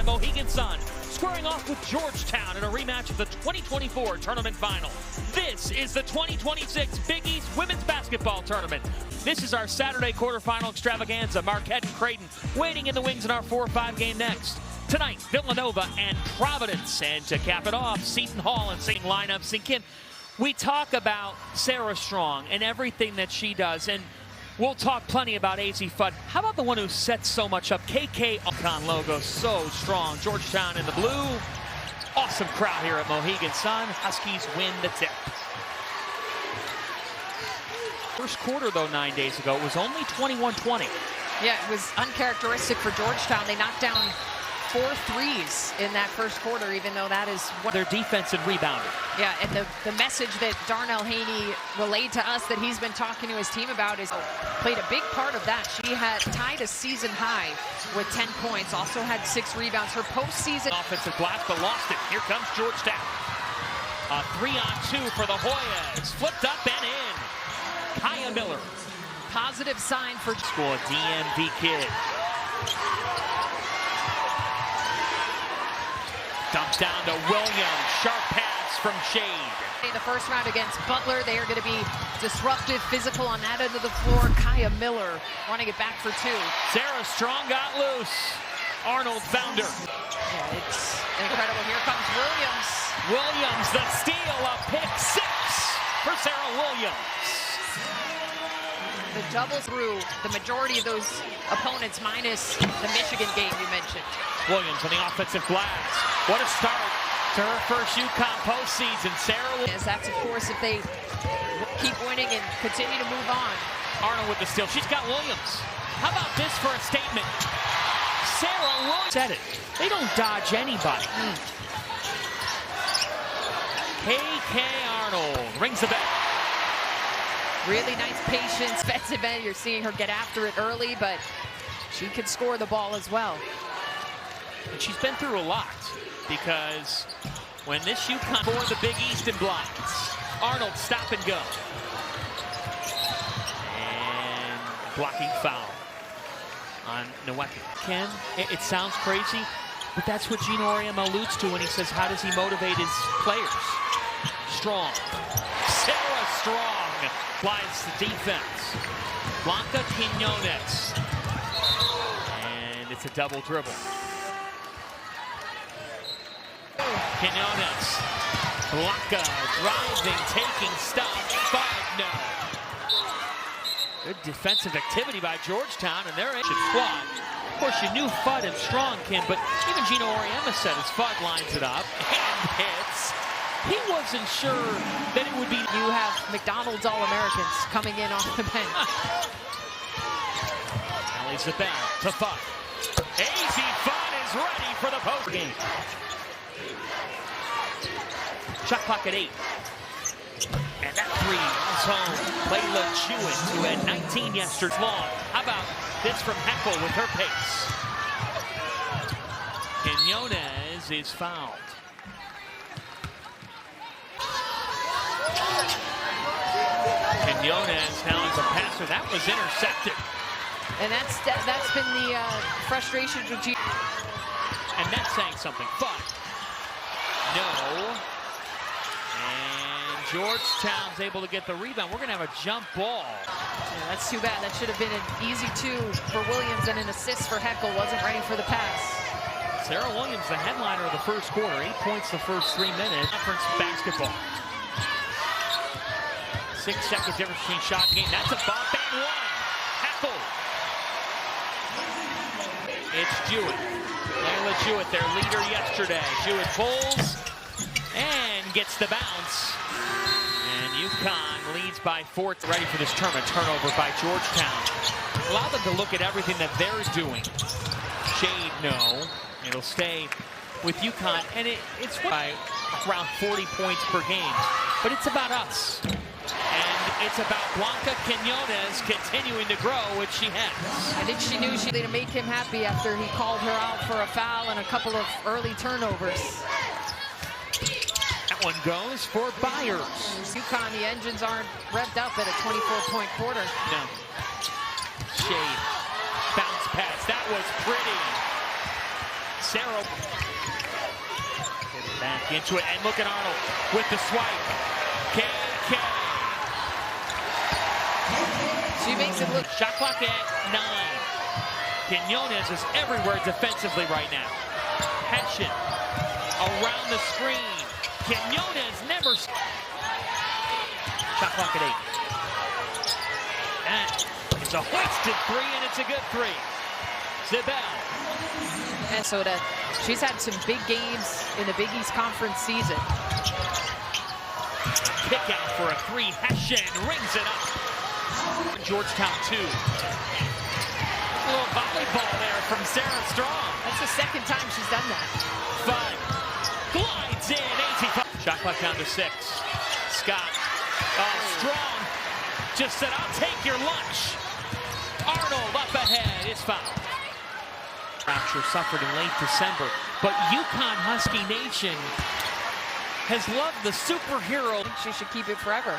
Mohegan Sun, squaring off with Georgetown in a rematch of the 2024 tournament final. This is the 2026 Big East Women's Basketball Tournament. This is our Saturday quarterfinal extravaganza. Marquette and Creighton waiting in the wings in our 4-5 game next. Tonight, Villanova and Providence. And to cap it off, Seton Hall and St. lineup sink in. We talk about Sarah Strong and everything that she does, and we'll talk plenty about AZ Fudd. How about the one who sets so much up? KK UConn logo, so strong. Georgetown in the blue. Awesome crowd here at Mohegan Sun. Huskies win the tip. First quarter, though, 9 days ago, it was only 21-20. Yeah, it was uncharacteristic for Georgetown. They knocked down 4 threes in that first quarter, even though that is what their defense and rebounding. Yeah, and the message that Darnell Haney relayed to us that he's been talking to his team about is played a big part of that. She had tied a season high with 10 points, also had 6 rebounds. Her postseason offensive blast, but lost it. Here comes Georgetown. A 3-on-2 for the Hoyas. Flipped up and in. Kaya Miller. Positive sign for school DMV kid. Dumps down to Williams. Sharp pass from Shade. In the first round against Butler, they are going to be disruptive, physical on that end of the floor. Kaya Miller wanting it back for 2. Sarah Strong got loose. Arnold found her. Yeah, it's incredible. Here comes Williams. Williams, the steal, a pick 6 for Sarah Williams. The double through the majority of those opponents, minus the Michigan game you mentioned. Williams on the offensive glass. What a start to her first UConn postseason. Sarah Williams. That's, of course, if they keep winning and continue to move on. Arnold with the steal. She's got Williams. How about this for a statement? Sarah Williams said it. They don't dodge anybody. KK Arnold rings the bell. Really nice patience, defensive end. You're seeing her get after it early, but she can score the ball as well. And she's been through a lot, because when this UConn for the Big East in blocks, Arnold stop and go. And blocking foul on Nowacki. Ken, it sounds crazy, but that's what Gino Auriemma alludes to when he says, how does he motivate his players? Strong. Sarah Strong applies the defense. Blanca Quinones. And it's a double dribble. Quinones. Blanca driving, taking stops. Fudd, no. Good defensive activity by Georgetown, and they're in squad. Of course, you knew Fudd and Strong, Kim, but even Gino Auriemma said as Fudd lines it up and hits. He wasn't sure that it would be. You have McDonald's All-Americans coming in off the bench. Rallies it down to Fudd. AZ Fudd is ready for the post game. Shot clock at 8. And that 3 is home. Layla Jewett, who had 19 yesterday long. How about this from Heckel with her pace? Quinones is fouled. Quinones now as a passer. That was intercepted. And that's been the frustration with G. And that's saying something. Fudd. No. And Georgetown's able to get the rebound. We're going to have a jump ball. Yeah, that's too bad. That should have been an easy 2 for Williams and an assist for Heckel. Wasn't ready for the pass. Sarah Williams, the headliner of the first quarter. 8 points the first 3 minutes. Conference basketball. 6-second difference between shot and game. That's a bump and 1. Heckel. It's Jewett. Layla Jewett, their leader yesterday. Jewett pulls and gets the bounce. And UConn leads by 4. Ready for this tournament. Turnover by Georgetown. Allow them to look at everything that they're doing. Shade, no. It'll stay with UConn. And it's by around 40 points per game. But it's about us. And it's about Blanca Quinones continuing to grow, which she has. I think she knew she had to make him happy after he called her out for a foul and a couple of early turnovers. That one goes for Byers. UConn, the engines aren't revved up at a 24-point quarter. No. Shade. Bounce pass. That was pretty. Sarah. Back into it, and look at Arnold with the swipe. KK. She makes it look. Shot clock at 9. Quinones is everywhere defensively right now. Hessian around the screen. Quinones never. Shot clock at 8. And it's a hoisted 3, and it's a good 3. Zibel. Minnesota. She's had some big games in the Big East Conference season. Kick out for a 3. Hessian rings it up. Georgetown 2. A little volleyball there from Sarah Strong. That's the second time she's done that. 5. Glides in. 18. Shot clock down to 6. Scott. Oh, Strong just said, I'll take your lunch. Arnold up ahead is fouled. Fracture suffered in late December, but UConn Husky Nation has loved the superhero. She should keep it forever.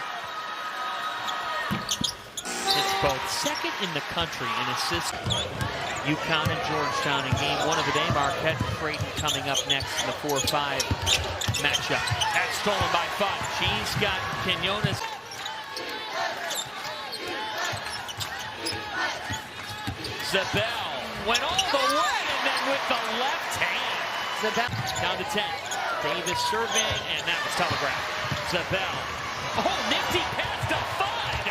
It's both second in the country in assists. UConn and Georgetown in game 1 of the day. Marquette and Creighton coming up next in the 4-5 matchup. That's stolen by Fudd. She's got Quinones. Zibel went all the way, and then with the left hand. Zibel down to 10. Davis serving, and that was telegraphed. Zibel. Oh, nifty pass to Fudd.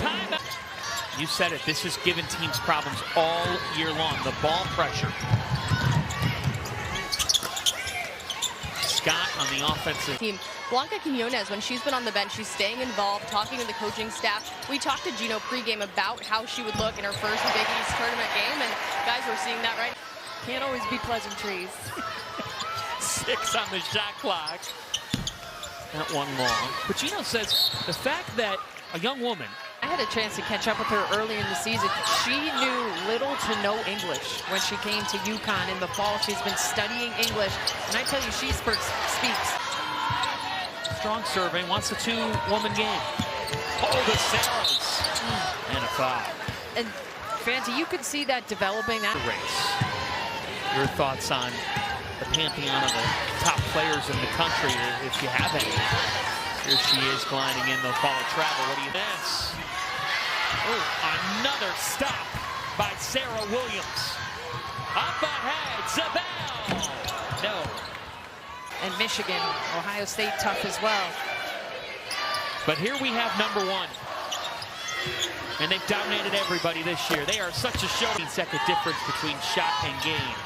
Timeout. You said it. This has given teams problems all year long. The ball pressure. Scott on the offensive team. Blanca Quinones, when she's been on the bench, she's staying involved, talking to the coaching staff. We talked to Gino pregame about how she would look in her first Big East tournament game, and guys, we're seeing that right. can't always be pleasantries. 6 on the shot clock. Not one long. But Gino says the fact that a young woman. I had a chance to catch up with her early in the season. She knew little to no English when she came to UConn in the fall. She's been studying English, and I tell you, she speaks. Strong serving, wants a 2-woman game. Oh, the Sarahs. And a foul. And Fancy, you could see that developing. That race. Your thoughts on the pantheon of the top players in the country, if you have any. Here she is gliding in the fall of travel. What do you think? Oh, another stop by Sarah Williams. Up ahead, Zibel. No. And Michigan, Ohio State tough as well. But here we have number 1. And they've dominated everybody this year. They are such a show. 15-second difference between shot and game.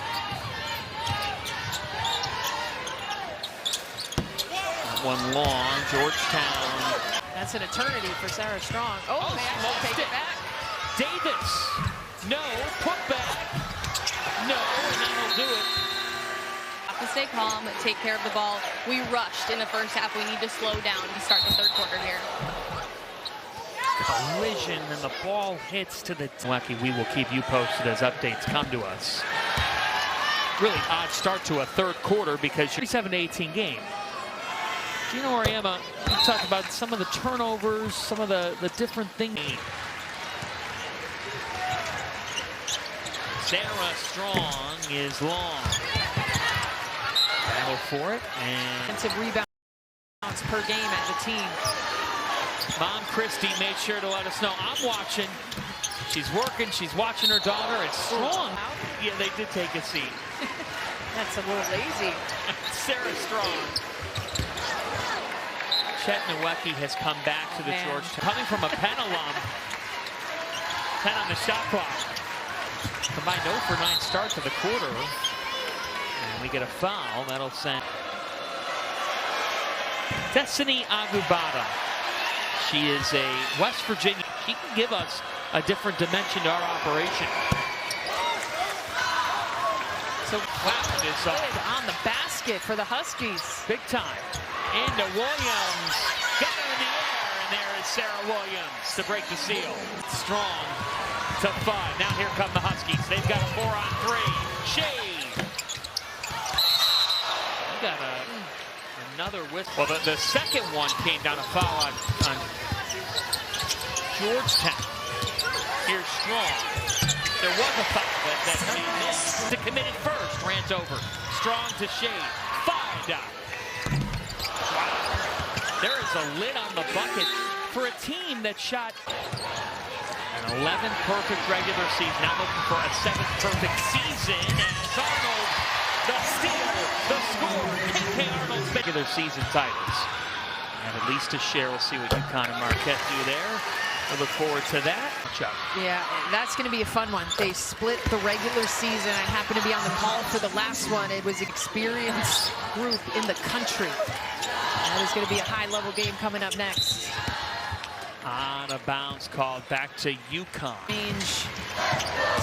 One long, Georgetown. That's an eternity for Sarah Strong. Oh, they actually take it back. Davis, no, put back. No, and that'll do it. Have to stay calm, take care of the ball. We rushed in the first half. We need to slow down to start the third quarter here. Collision, and the ball hits to the... Lucky, we will keep you posted as updates come to us. Really odd start to a third quarter because 37-18 game. Gino Auriemma, you talk about some of the turnovers, some of the different things. Sarah Strong is long. Battle for it, and defensive rebounds per game as a team. Mom Christie made sure to let us know. I'm watching. She's working. She's watching her daughter. It's Strong. Yeah, they did take a seat. That's a little lazy. Sarah Strong. Chet Nowicki has come back to the Georgetown. Coming from a Penn alum. 10 on the shot clock. Combined 0 for 9 start to the quarter. And we get a foul. That'll send Destiny Agubata. She is a West Virginia. She can give us a different dimension to our operation. So wow, it is on the basket for the Huskies. Big time. Into Williams. Got her in the air, and there is Sarah Williams to break the seal. Strong to Fudd. Now here come the Huskies. They've got a 4-on-3. Shea. We got another whistle. Well, the second one came down a foul on Georgetown. Here's Strong. There was a foul that he missed. To commit it first, rant over. Strong to shade. Find out. Wow. There is a lid on the bucket for a team that shot an 11th perfect regular season. Now looking for a 7th perfect season. As Arnold, the steal, the score. KK Arnold's regular season titles. And at least a share. We'll see what UConn and Marquette do there. I look forward to that. Yeah, that's going to be a fun one. They split the regular season. I happen to be on the call for the last one. It was an experienced group in the country. That is going to be a high-level game coming up next. On a bounce called back to UConn. Change.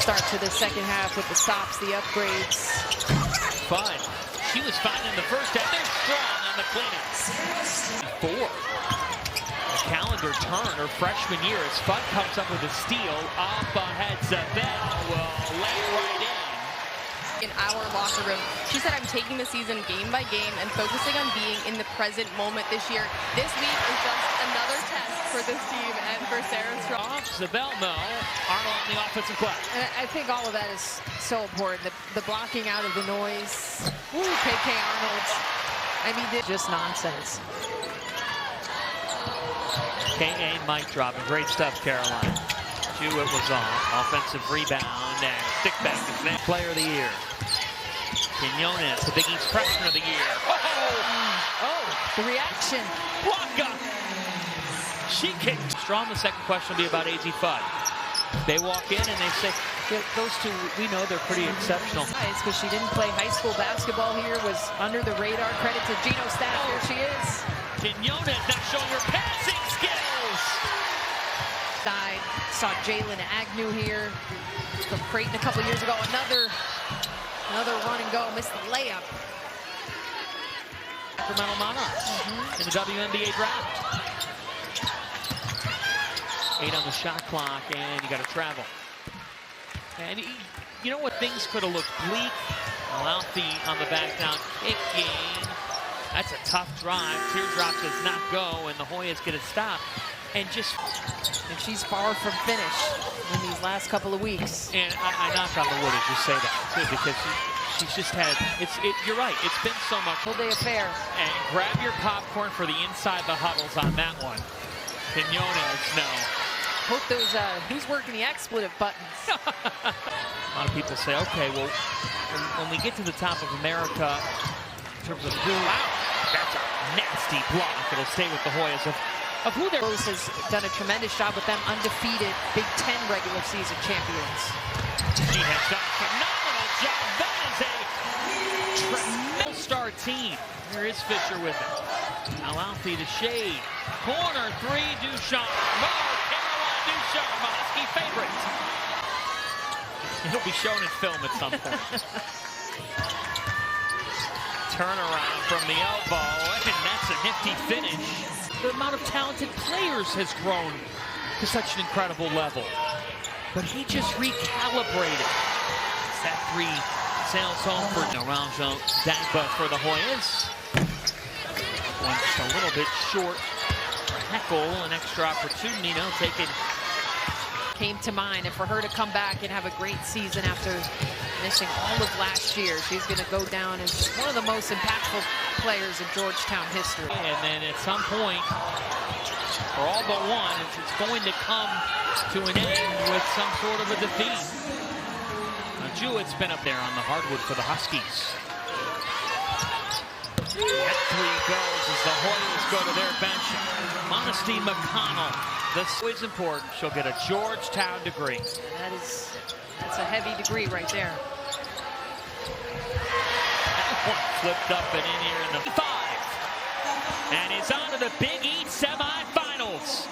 Start to the second half with the stops, the upgrades. Fun. She was fine in the first half. They're strong on the cleanup. 4. Calendar turn her freshman year as Fudd comes up with a steal. Up ahead, Zabel will lay it right in. In our locker room, she said, I'm taking the season game by game and focusing on being in the present moment this year. This week is just another test for this team and for Sarah Strong. Zabel, no. Arnold on the offensive play. And I think all of that is so important. The blocking out of the noise. Ooh, KK Arnold. I mean, it's just nonsense. KA mic dropping. Great stuff, Caroline. Jewett was on. Offensive rebound and stick back is next. Player of the year. Quinones, the Big East freshman of the year. Oh, the reaction. Waka! She kicked. Strong. The second question will be about AZ Fudd. They walk in and they say, yeah, those two, we know they're pretty exceptional. It's because she didn't play high school basketball here, was under the radar. Credit to Gino Staff. Here she is. Quinones now showing her passing skills. Side, saw Jalen Agnew here from Creighton a couple years ago. Another run and go, missed the layup. Sacramento Monarchs in the WNBA draft. 8 on the shot clock, and you got to travel. And you know what? Things could have looked bleak. Malfi on the back down, kicking. That's a tough drive. Teardrop does not go, and the Hoyas get it stopped. And she's far from finished in these last couple of weeks. And I knock on the wood as you say that, too, because she's just had, you're right, it's been so much. Full day affair. And grab your popcorn for the inside the huddles on that one. Quinones, no. Hope those, who's working the expletive buttons? A lot of people say, okay, well, when we get to the top of America, in terms of who, wow, that's a nasty block. It'll stay with the Hoyas of who they're. Rose has done a tremendous job with them, undefeated Big Ten regular season champions. She has done a phenomenal job. That is a tremendous star team. Here is Fisher with it. Malfi to shade. Corner 3, Duchamp. More Caroline Duchamp, a Husky favorite. It'll be shown in film at some point. Turnaround from the elbow, and that's a nifty finish. The amount of talented players has grown to such an incredible level. But he just recalibrated. That 3 sails home for Naranjo Dagba for the Hoyas. One just a little bit short. Heckle, an extra opportunity. No, take it. Came to mind, and for her to come back and have a great season after missing all of last year, she's going to go down as one of the most impactful players in Georgetown history. And then at some point, for all but one, it's going to come to an end with some sort of a defeat. Now, Jewett's been up there on the hardwood for the Huskies. That 3 goes as the Hoyas go to their bench. Modesty McConnell. This is important. She'll get a Georgetown degree. That's a heavy degree right there. That one flipped up and in here in the 5. And it's on to the Big East semifinals.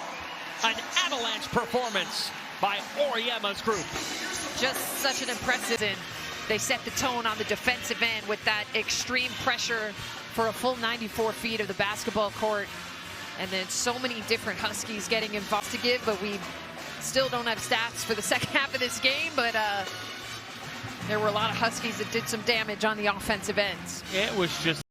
An avalanche performance by Oriema's group. Just such an impressive. They set the tone on the defensive end with that extreme pressure for a full 94 feet of the basketball court. And then so many different Huskies getting involved to give, but we still don't have stats for the second half of this game. But there were a lot of Huskies that did some damage on the offensive ends. It was just